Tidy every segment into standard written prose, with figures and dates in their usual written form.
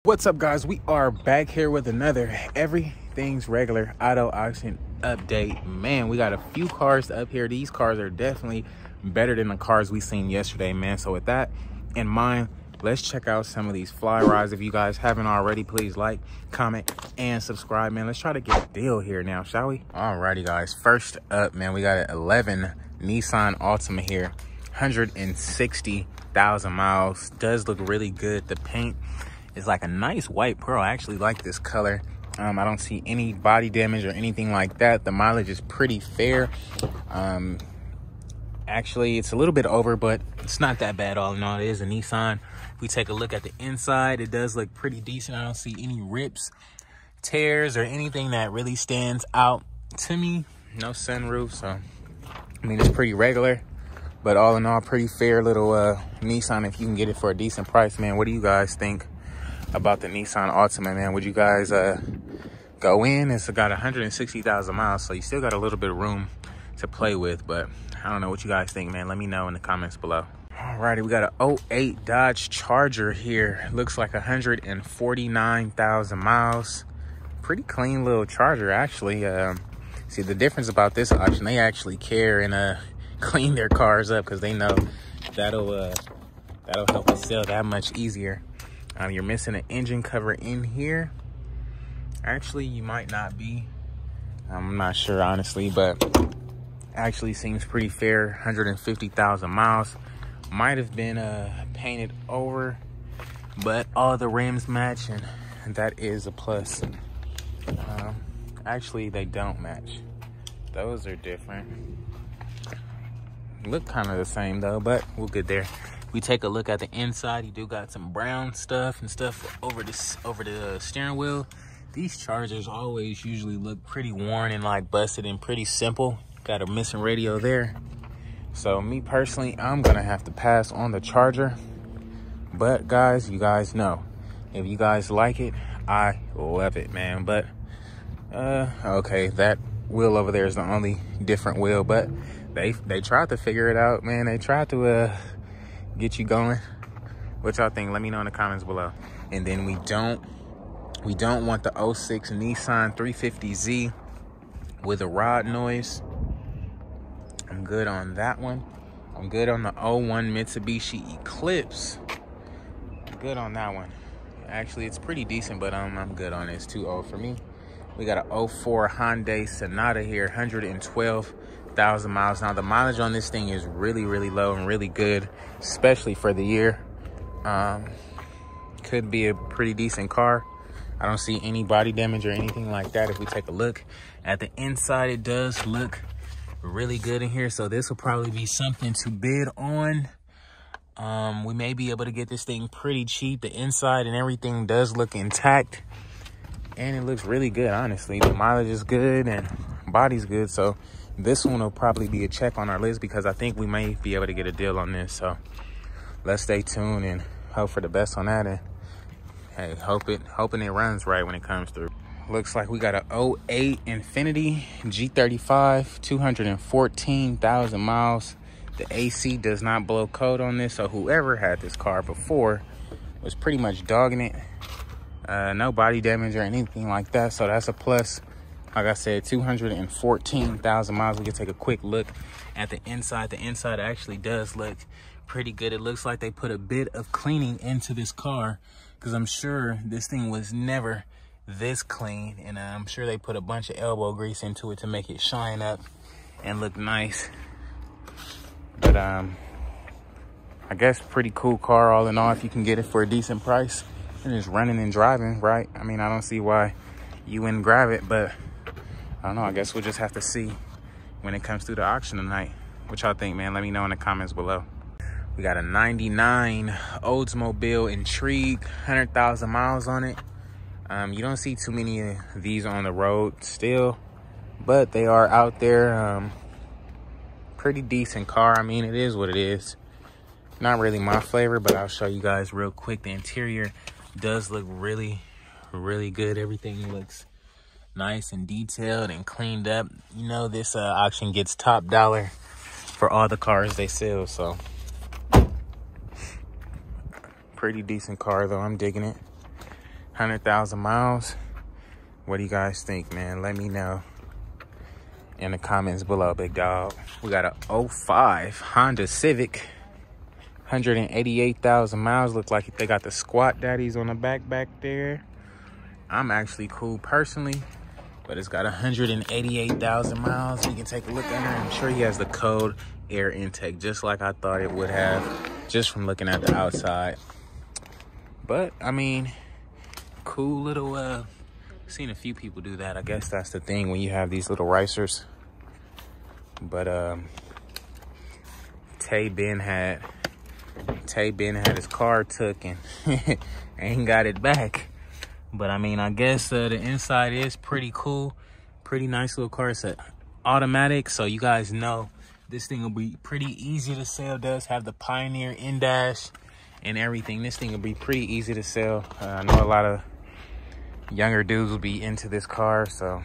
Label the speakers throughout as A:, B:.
A: What's up, guys? We are back here with another everything's regular auto auction update. Man, we got a few cars up here. These cars are definitely better than the cars we seen yesterday, man. So with that in mind, let's check out some of these fly rides. If you guys haven't already, please like, comment, and subscribe, man. Let's try to get a deal here now, shall we? Alrighty, guys. First up, man, we got an 11 Nissan Ultima here. 160,000 miles. Does look really good. The paint is like a nice white pearl. I actually like this color. I don't see any body damage or anything like that. The mileage is pretty fair. Actually, it's a little bit over, but it's not that bad all in all. It is a Nissan. If we take a look at the inside, it does look pretty decent. I don't see any rips, tears, or anything that really stands out to me. No sunroof, so I mean, it's pretty regular. But all in all, pretty fair little Nissan if you can get it for a decent price, man. What do you guys think about the Nissan Ultima, man? Would you guys go in? It's got 160,000 miles, so you still got a little bit of room to play with. But I don't know what you guys think, man. Let me know in the comments below. Alrighty, we got an 08 Dodge Charger here. Looks like 149,000 miles. Pretty clean little Charger, actually. See, the difference about this auction, they actually care and clean their cars up because they know that'll help us sell that much easier. You're missing an engine cover in here. Actually, you might not be. I'm not sure, honestly, but actually seems pretty fair. 150,000 miles. Might have been painted over, but all the rims match, and that is a plus. Actually, they don't match. Those are different. Look kind of the same though, but we'll get there. We take a look at the inside. You do got some brown stuff and stuff over the steering wheel. These Chargers always usually look pretty worn and like busted and pretty simple. Got a missing radio there. So me personally, I'm gonna have to pass on the Charger. But guys, you guys know, if you guys like it, I love it, man. But okay, that wheel over there is the only different wheel, but they tried to figure it out, man. They tried to get you going. What y'all think? Let me know in the comments below. And then we don't want the 06 Nissan 350Z with a rod noise. I'm good on that one. I'm good on the 01 Mitsubishi Eclipse. I'm good on that one. Actually, it's pretty decent, but I'm good on it. It's too old for me. We got a 04 Hyundai Sonata here, 112,000 miles. Now, the mileage on this thing is really, really low and really good, especially for the year. Could be a pretty decent car. I don't see any body damage or anything like that. If we take a look at the inside, it does look really good in here. So this will probably be something to bid on. We may be able to get this thing pretty cheap. The inside and everything does look intact. And it looks really good, honestly. The mileage is good and body's good. So this one will probably be a check on our list because I think we may be able to get a deal on this. So let's stay tuned and hope for the best on that. And hey, hoping it runs right when it comes through. Looks like we got a 08 Infiniti G35, 214,000 miles. The AC does not blow code on this. So whoever had this car before was pretty much dogging it. No body damage or anything like that, so that's a plus. Like I said, 214,000 miles. We can take a quick look at the inside. The inside actually does look pretty good. It looks like they put a bit of cleaning into this car because I'm sure this thing was never this clean, and I'm sure they put a bunch of elbow grease into it to make it shine up and look nice. But I guess pretty cool car all in all if you can get it for a decent price. And just running and driving, right? I mean, I don't see why you wouldn't grab it, but I don't know. I guess we'll just have to see when it comes through the auction tonight. What y'all think, man? Let me know in the comments below. We got a 99 Oldsmobile Intrigue, 100,000 miles on it. You don't see too many of these on the road still, but they are out there. Pretty decent car. I mean, it is what it is. Not really my flavor, but I'll show you guys real quick. The interior does look really, really good. Everything looks nice and detailed and cleaned up. You know, this auction gets top dollar for all the cars they sell, so pretty decent car though. I'm digging it. 100,000 miles. What do you guys think, man? Let me know in the comments below, big dog. We got a 05 Honda Civic, 188,000 miles. Look like they got the squat daddies on the back there. I'm actually cool personally, but it's got 188,000 miles. We can take a look under. I'm sure he has the code air intake, just like I thought it would have, just from looking at the outside. But I mean, cool little seen a few people do that. I guess that's the thing when you have these little racers. But Tay Ben had his car took and ain't got it back. But I mean, I guess the inside is pretty cool. Pretty nice little car. It's an automatic, so you guys know this thing will be pretty easy to sell. Does have the Pioneer in-dash and everything. This thing will be pretty easy to sell. I know a lot of younger dudes will be into this car, so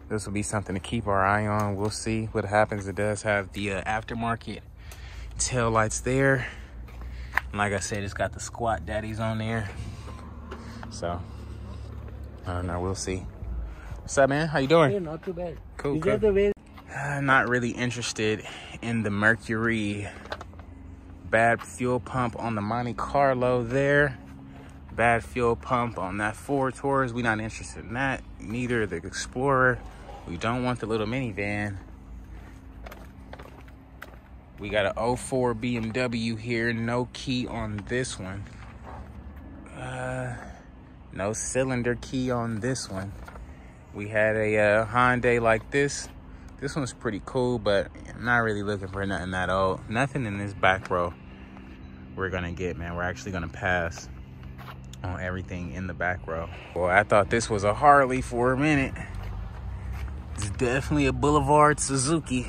A: this will be something to keep our eye on. We'll see what happens. It does have the aftermarket tail lights there. And like I said, it's got the squat daddies on there. So, I don't know. We'll see. What's up, man? How you doing?
B: Yeah, not too bad.
A: Cool,
B: Is
A: cool.
B: that the way?
A: Not really interested in the Mercury. Bad fuel pump on the Monte Carlo there. Bad fuel pump on that Ford Taurus. We're not interested in that. Neither the Explorer. We don't want the little minivan. We got an 04 BMW here. No key on this one. No cylinder key on this one. We had a Hyundai like this. This one's pretty cool, but I'm not really looking for nothing that old. Nothing in this back row we're gonna get, man. We're actually gonna pass on everything in the back row. Boy, I thought this was a Harley for a minute. It's definitely a Boulevard Suzuki,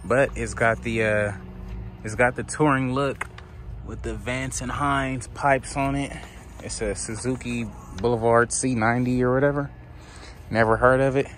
A: but it's got the touring look with the Vance and Hines pipes on it. It's a Suzuki Boulevard C90 or whatever. Never heard of it,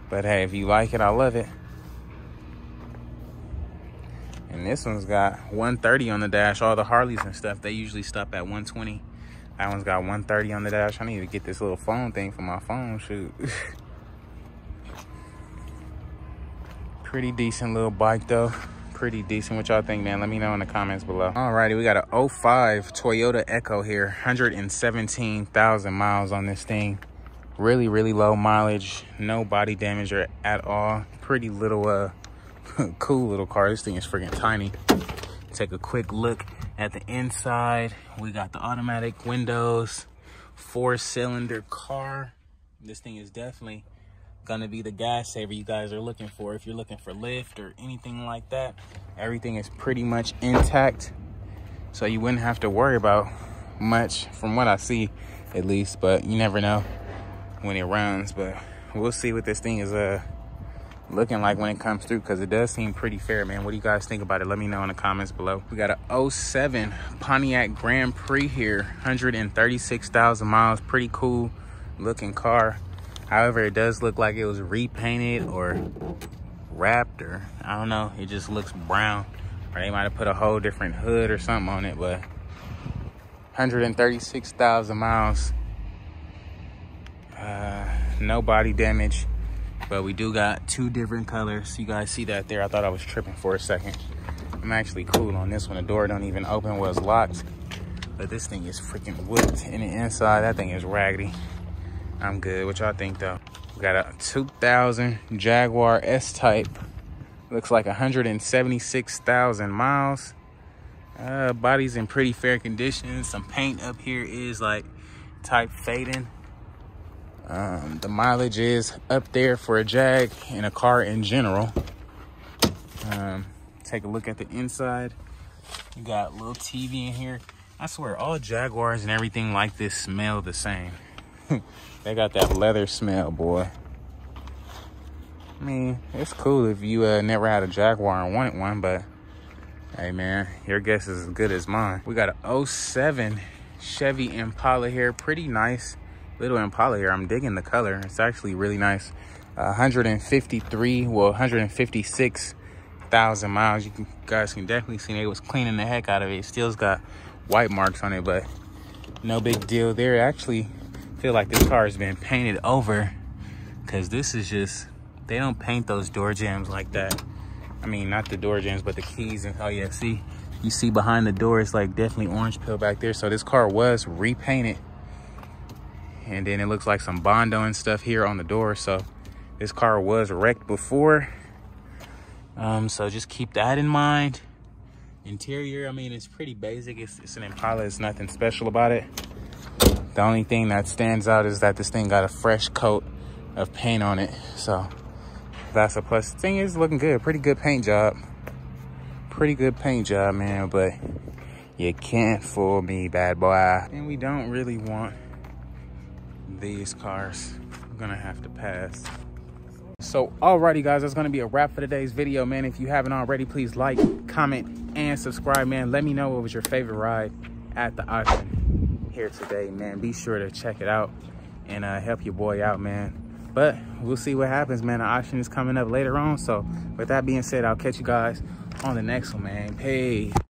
A: but hey, if you like it, I love it. And this one's got 130 on the dash. All the Harleys and stuff, they usually stop at 120. That one's got 130 on the dash. I need to get this little phone thing for my phone, shoot. Pretty decent little bike though. Pretty decent. What y'all think, man? Let me know in the comments below. Alrighty, we got a 05 Toyota Echo here. 117,000 miles on this thing. Really, really low mileage. No body damage at all. Pretty little, cool little car. This thing is freaking tiny. Take a quick look at the inside. We got the automatic windows. 4-cylinder car. This thing is definitely gonna be the gas saver you guys are looking for if you're looking for lift or anything like that. Everything is pretty much intact, so you wouldn't have to worry about much from what I see, at least. But you never know when it runs. But we'll see what this thing is looking like when it comes through, because it does seem pretty fair, man. What do you guys think about it? Let me know in the comments below. We got a 07 Pontiac Grand Prix here. 136,000 miles. Pretty cool looking car. However, it does look like it was repainted or wrapped, or I don't know. It just looks brown, or they might have put a whole different hood or something on it. But 136,000 miles. No body damage, but we do got 2 different colors. You guys see that there? I thought I was tripping for a second. I'm actually cool on this one. The door don't even open while it's locked, but this thing is freaking whipped in the inside. That thing is raggedy. I'm good. What y'all think though? We got a 2000 Jaguar S-Type. Looks like 176,000 miles. Body's in pretty fair condition. Some paint up here is like type fading. The mileage is up there for a Jag and a car in general. Take a look at the inside. You got a little TV in here. I swear all Jaguars and everything like this smell the same. They got that leather smell, boy. I mean, it's cool if you never had a Jaguar and wanted one, but hey, man, your guess is as good as mine. We got a 07 Chevy Impala here. Pretty nice little Impala here. I'm digging the color. It's actually really nice. 156,000 miles. You guys can definitely see they was cleaning the heck out of it. It still's got white marks on it, but no big deal there. I actually feel like this car has been painted over, because this is just, they don't paint those door jambs like that. I mean, not the door jambs, but the keys. And oh yeah, see, you see behind the door, it's like definitely orange peel back there. So this car was repainted. And then it looks like some Bondo and stuff here on the door. So this car was wrecked before. So just keep that in mind. Interior, I mean, it's pretty basic. It's an Impala. It's nothing special about it. The only thing that stands out is that this thing got a fresh coat of paint on it. So that's a plus. The thing is looking good. Pretty good paint job. Pretty good paint job, man. But you can't fool me, bad boy. And we don't really want these cars. I'm gonna have to pass. So alrighty guys, that's gonna be a wrap for today's video, man. If you haven't already, please like, comment, and subscribe, man. Let me know what was your favorite ride at the auction here today, man. Be sure to check it out and help your boy out, man. But we'll see what happens, man. The auction is coming up later on. So with that being said, I'll catch you guys on the next one, man. Peace.